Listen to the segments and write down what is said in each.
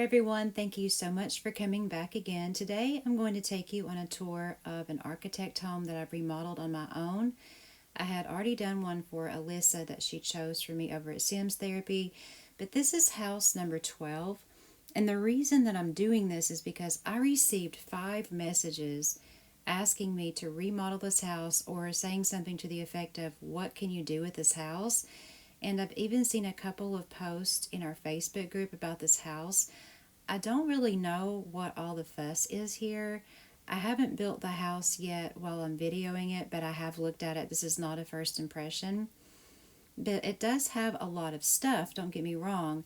everyone. Thank you so much for coming back again. Today I'm going to take you on a tour of an architect home that I've remodeled on my own. I had already done one for Alyssa that she chose for me over at Sims Therapy, but this is house number 12. And the reason that I'm doing this is because I received 5 messages asking me to remodel this house or saying something to the effect of, "What can you do with this house?" And I've even seen a couple of posts in our Facebook group about this house. I don't really know what all the fuss is here. I haven't built the house yet while I'm videoing it, but I have looked at it. This is not a first impression. But it does have a lot of stuff, don't get me wrong.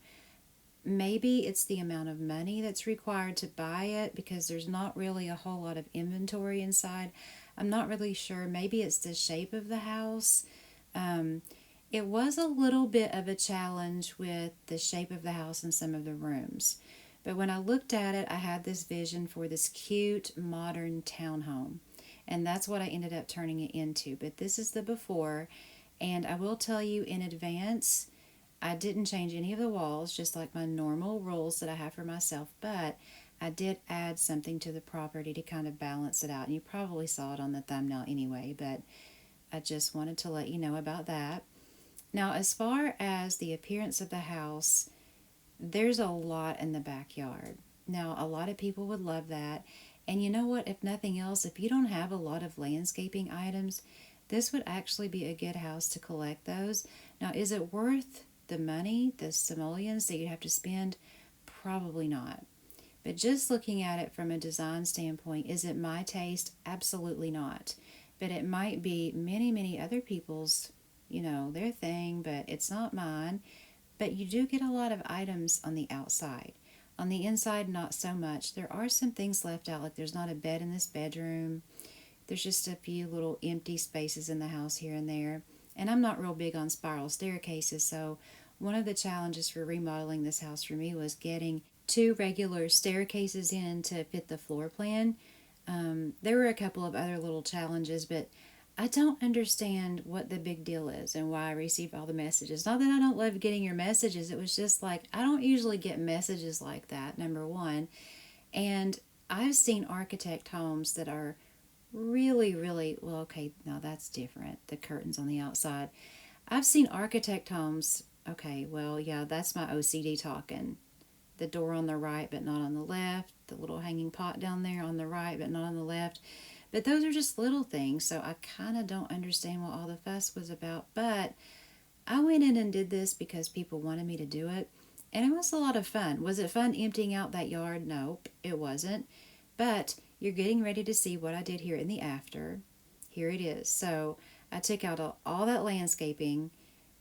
Maybe it's the amount of money that's required to buy it because there's not really a whole lot of inventory inside. I'm not really sure. Maybe it's the shape of the house. Um, it was a little bit of a challenge with the shape of the house and some of the rooms. But when I looked at it, I had this vision for this cute modern townhome. And that's what I ended up turning it into. But this is the before. And I will tell you in advance, I didn't change any of the walls, just like my normal rules that I have for myself. But I did add something to the property to kind of balance it out. And you probably saw it on the thumbnail anyway. But I just wanted to let you know about that. Now, as far as the appearance of the house, there's a lot in the backyard. Now, a lot of people would love that. And you know what? If nothing else, if you don't have a lot of landscaping items, this would actually be a good house to collect those. Now, is it worth the money, the simoleons that you'd have to spend? Probably not. But just looking at it from a design standpoint, is it my taste? Absolutely not. But it might be many, many other people's, their thing, but it's not mine. But you do get a lot of items on the outside. On the inside, not so much. There are some things left out, like there's not a bed in this bedroom. There's just a few little empty spaces in the house here and there. And I'm not real big on spiral staircases, so one of the challenges for remodeling this house for me was getting 2 regular staircases in to fit the floor plan. There were a couple of other little challenges, but I don't understand what the big deal is and why I received all the messages. Not that I don't love getting your messages, it was just like I don't usually get messages like that, number one. And I've seen architect homes that are really, really, well, okay, now that's different. The curtains on the outside. I've seen architect homes, okay, well, yeah, that's my OCD talking. The door on the right, but not on the left. The little hanging pot down there on the right, but not on the left. But those are just little things, so I kind of don't understand what all the fuss was about. But I went in and did this because people wanted me to do it, and it was a lot of fun. Was it fun emptying out that yard? Nope, it wasn't. But you're getting ready to see what I did here in the after. Here it is. So I took out all that landscaping.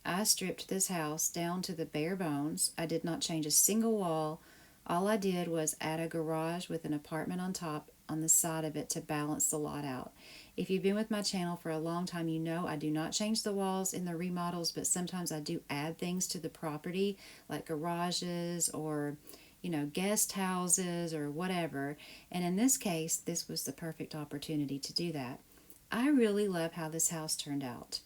I stripped this house down to the bare bones. I did not change a single wall. All I did was add a garage with an apartment on top on the side of it to balance the lot out. If you've been with my channel for a long time, you know I do not change the walls in the remodels, but sometimes I do add things to the property like garages or guest houses or whatever. And in this case, this was the perfect opportunity to do that. I really love how this house turned out.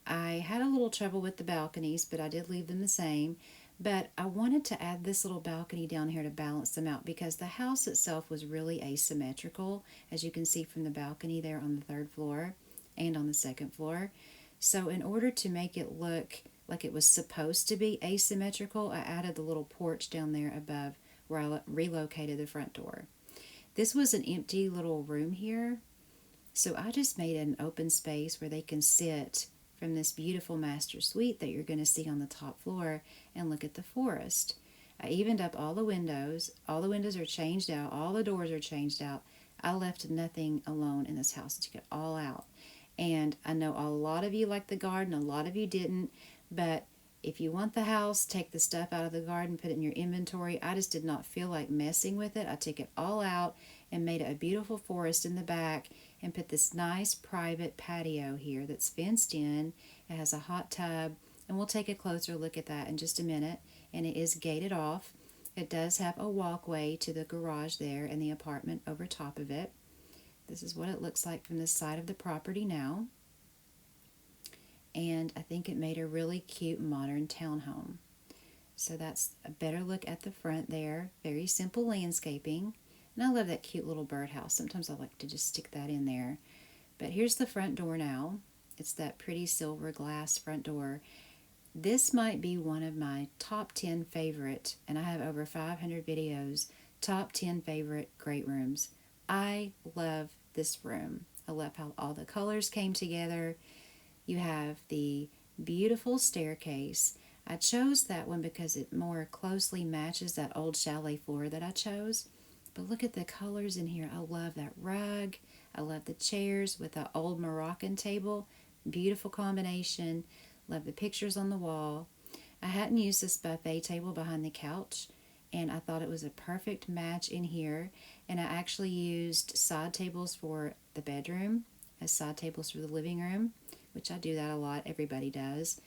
I had a little trouble with the balconies, but I did leave them the same. But I wanted to add this little balcony down here to balance them out because the house itself was really asymmetrical, as you can see from the balcony there on the 3rd floor and on the 2nd floor. So in order to make it look like it was supposed to be asymmetrical, I added the little porch down there above where I relocated the front door. This was an empty little room here, so I just made an open space where they can sit from this beautiful master suite that you're going to see on the top floor and look at the forest. I evened up all the windows. All the windows are changed out. All the doors are changed out. I left nothing alone in this house. I took it all out. And I know a lot of you liked the garden, a lot of you didn't, but if you want the house, take the stuff out of the garden, put it in your inventory. I just did not feel like messing with it. I took it all out and made it a beautiful forest in the back and put this nice private patio here that's fenced in. It has a hot tub, and we'll take a closer look at that in just a minute. And it is gated off. It does have a walkway to the garage there and the apartment over top of it. This is what it looks like from the side of the property now. And I think it made a really cute modern townhome. So that's a better look at the front there. Very simple landscaping. And I love that cute little birdhouse. Sometimes I like to just stick that in there. But here's the front door now. It's that pretty silver glass front door. This might be one of my top 10 favorite, and I have over 500 videos, top 10 favorite great rooms. I love this room. I love how all the colors came together. You have the beautiful staircase. I chose that one because it more closely matches that old chalet floor that I chose. But look at the colors in here. I love that rug. I love the chairs with the old Moroccan table. Beautiful combination. Love the pictures on the wall. I hadn't used this buffet table behind the couch, and I thought it was a perfect match in here. And I actually used side tables for the bedroom as side tables for the living room, which I do that a lot. Everybody does.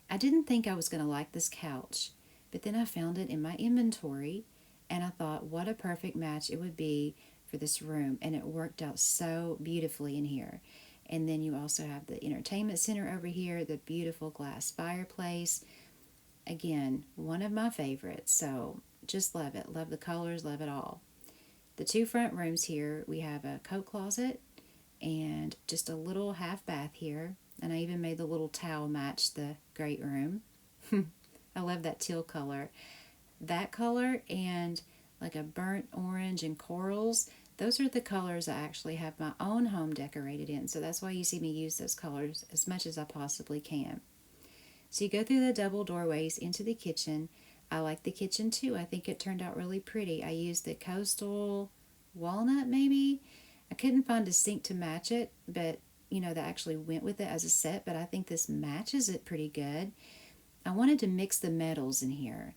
I didn't think I was going to like this couch, but then I found it in my inventory, and I thought what a perfect match it would be for this room, and it worked out so beautifully in here. And then you also have the entertainment center over here, the beautiful glass fireplace. Again, one of my favorites, so just love it. Love the colors, love it all. The two front rooms here, we have a coat closet and just a little half bath here. And I even made the little towel match the great room. I love that teal color. That color and like a burnt orange and corals, those are the colors I actually have my own home decorated in. So that's why you see me use those colors as much as I possibly can. So you go through the double doorways into the kitchen. I like the kitchen too. I think it turned out really pretty. I used the coastal walnut maybe. I couldn't find a sink to match it, but that actually went with it as a set, but I think this matches it pretty good. I wanted to mix the metals in here.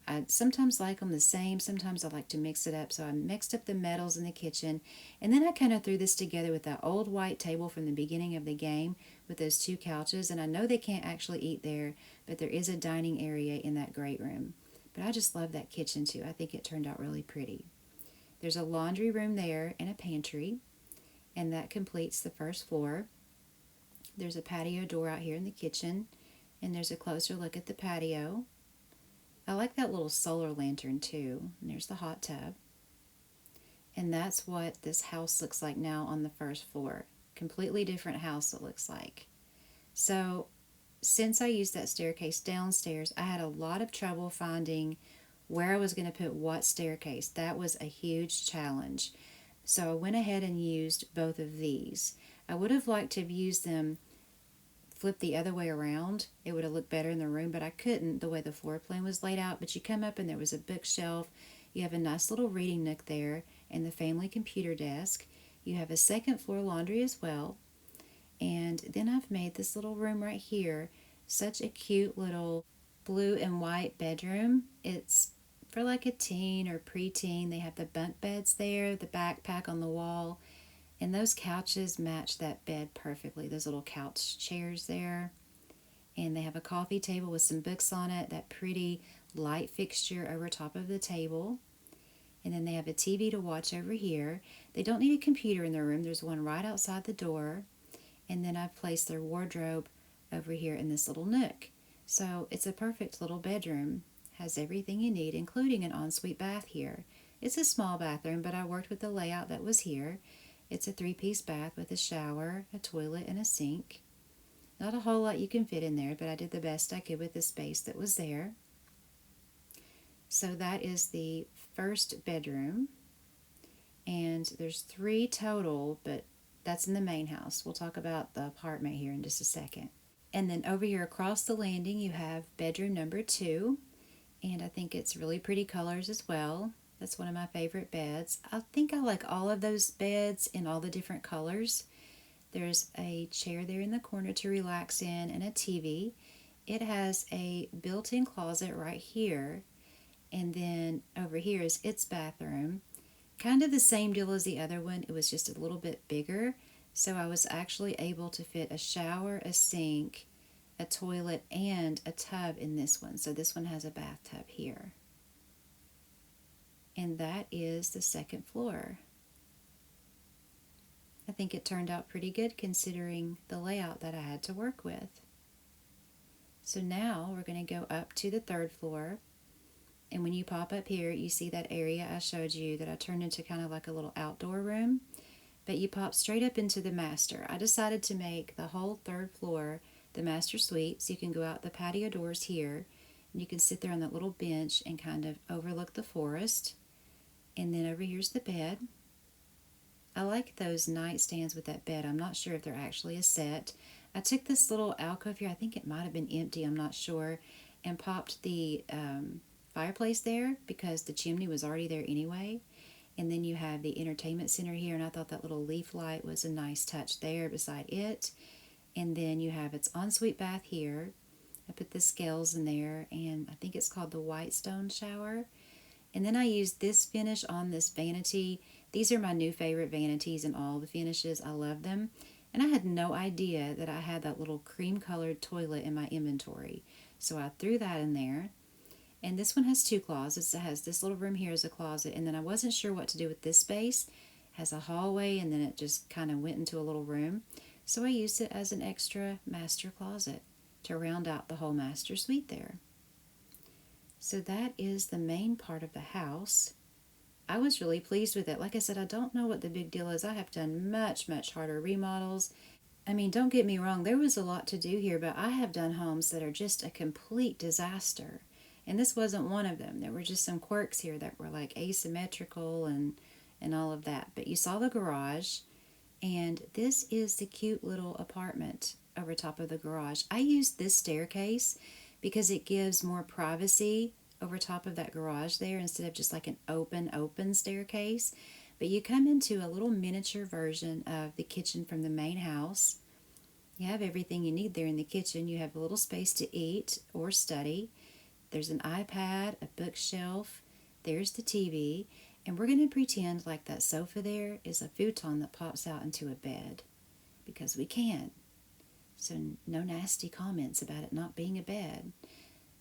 I sometimes like them the same, sometimes I like to mix it up, so I mixed up the metals in the kitchen, and then I kind of threw this together with that old white table from the beginning of the game with those two couches, and I know they can't actually eat there, but there is a dining area in that great room. But I just love that kitchen too. I think it turned out really pretty. There's a laundry room there and a pantry, and that completes the first floor. There's a patio door out here in the kitchen, and there's a closer look at the patio. I like that little solar lantern too. And there's the hot tub. And that's what this house looks like now on the first floor. Completely different house it looks like. So since I used that staircase downstairs, I had a lot of trouble finding where I was going to put what staircase. That was a huge challenge. So I went ahead and used both of these. I would have liked to have used them flip the other way around. It would have looked better in the room, but I couldn't the way the floor plan was laid out. But you come up and there was a bookshelf. You have a nice little reading nook there and the family computer desk. You have a second floor laundry as well. And then I've made this little room right here such a cute little blue and white bedroom. It's for like a teen or preteen. They have the bunk beds there, the backpack on the wall. And those couches match that bed perfectly, those little couch chairs there. And they have a coffee table with some books on it, that pretty light fixture over top of the table. And then they have a TV to watch over here. They don't need a computer in their room. There's one right outside the door. And then I've placed their wardrobe over here in this little nook. So it's a perfect little bedroom. Has everything you need, including an ensuite bath here. It's a small bathroom, but I worked with the layout that was here. It's a 3-piece bath with a shower, a toilet, and a sink. Not a whole lot you can fit in there, but I did the best I could with the space that was there. So that is the first bedroom. And there's 3 total, but that's in the main house. We'll talk about the apartment here in just a second. And then over here across the landing, you have bedroom number 2. And I think it's really pretty colors as well. That's one of my favorite beds. I think I like all of those beds in all the different colors. There's a chair there in the corner to relax in and a TV. It has a built-in closet right here. And then over here is its bathroom. Kind of the same deal as the other one. It was just a little bit bigger. So I was actually able to fit a shower, a sink, a toilet, and a tub in this one. So this one has a bathtub here. And that is the second floor. I think it turned out pretty good considering the layout that I had to work with. So now we're going to go up to the third floor. And when you pop up here, you see that area I showed you that I turned into kind of like a little outdoor room. But you pop straight up into the master. I decided to make the whole third floor the master suite, so you can go out the patio doors here, and you can sit there on that little bench and kind of overlook the forest. And then over here's the bed. I like those nightstands with that bed. I'm not sure if they're actually a set. I took this little alcove here, I think it might have been empty, I'm not sure, and popped the fireplace there because the chimney was already there anyway. And then you have the entertainment center here, and I thought that little leaf light was a nice touch there beside it. And then you have its ensuite bath here. I put the scales in there, and I think it's called the white stone shower. And then I used this finish on this vanity. These are my new favorite vanities in all the finishes. I love them. And I had no idea that I had that little cream colored toilet in my inventory. So I threw that in there. And this one has two closets. It has this little room here as a closet. And then I wasn't sure what to do with this space. It has a hallway, and then it just kind of went into a little room. So I used it as an extra master closet to round out the whole master suite there. So that is the main part of the house. I was really pleased with it. Like I said, I don't know what the big deal is. I have done much, much harder remodels. I mean, don't get me wrong, there was a lot to do here, but I have done homes that are just a complete disaster. And this wasn't one of them. There were just some quirks here that were like asymmetrical and all of that. But you saw the garage, and this is the cute little apartment over top of the garage. I used this staircase because it gives more privacy over top of that garage there instead of just like an open staircase. But you come into a little miniature version of the kitchen from the main house. You have everything you need there in the kitchen. You have a little space to eat or study. There's an iPad, a bookshelf, there's the TV, and we're going to pretend like that sofa there is a futon that pops out into a bed, because we can. So no nasty comments about it not being a bed.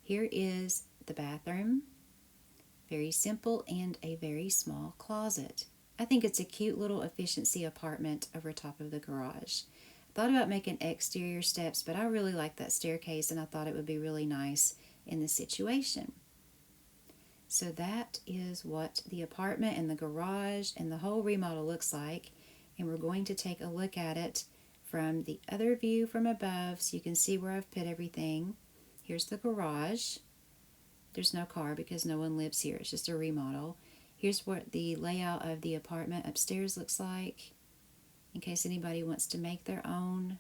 Here is the bathroom, very simple, and a very small closet. I think it's a cute little efficiency apartment over top of the garage. I thought about making exterior steps, but I really like that staircase, and I thought it would be really nice in the situation. So that is what the apartment and the garage and the whole remodel looks like, and we're going to take a look at it from the other view from above so you can see where I've put everything. Here's the garage. There's no car because no one lives here. It's just a remodel. Here's what the layout of the apartment upstairs looks like in case anybody wants to make their own.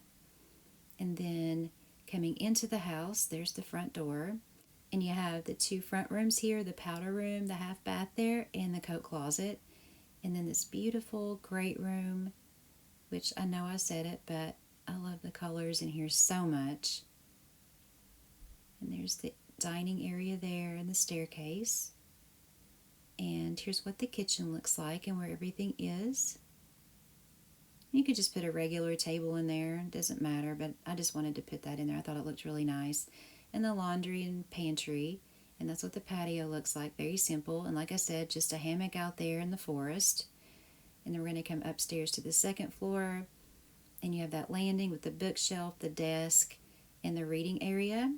And then coming into the house, there's the front door. And you have the two front rooms here, the powder room, the half bath there, and the coat closet. And then this beautiful great room, which I know I said it, but I love the colors in here so much. And there's the dining area there and the staircase. And here's what the kitchen looks like and where everything is. You could just put a regular table in there, it doesn't matter, but I just wanted to put that in there. I thought it looked really nice. And the laundry and pantry, and that's what the patio looks like, very simple. And like I said, just a hammock out there in the forest. And then we're going to come upstairs to the second floor, and you have that landing with the bookshelf, the desk, and the reading area.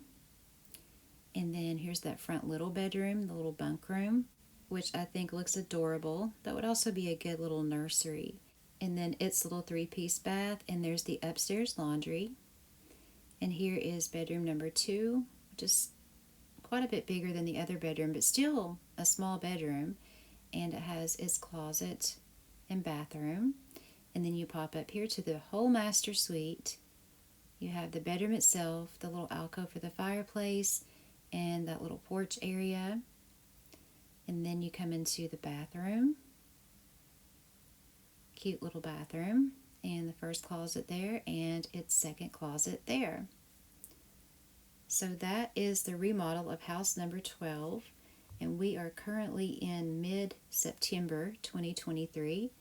And then here's that front little bedroom, the little bunk room, which I think looks adorable. That would also be a good little nursery. And then its little 3-piece bath, and there's the upstairs laundry. And here is bedroom number 2, which is quite a bit bigger than the other bedroom, but still a small bedroom. And it has its closet and bathroom. And then you pop up here to the whole master suite. You have the bedroom itself, the little alcove for the fireplace, and that little porch area. And then you come into the bathroom. Cute little bathroom. And the first closet there, and its second closet there. So that is the remodel of house number 12, and we are currently in mid-September 2023.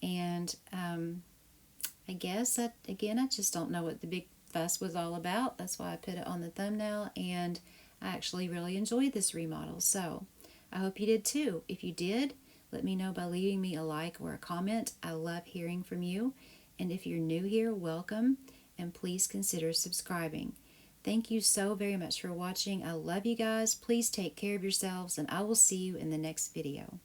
And I guess that, again, I just don't know what the big fuss was all about. That's why I put it on the thumbnail, and I actually really enjoyed this remodel. So I hope you did too. If you did, let me know by leaving me a like or a comment. I love hearing from you. And if you're new here, welcome, and please consider subscribing. Thank you so very much for watching. I love you guys. Please take care of yourselves, and I will see you in the next video.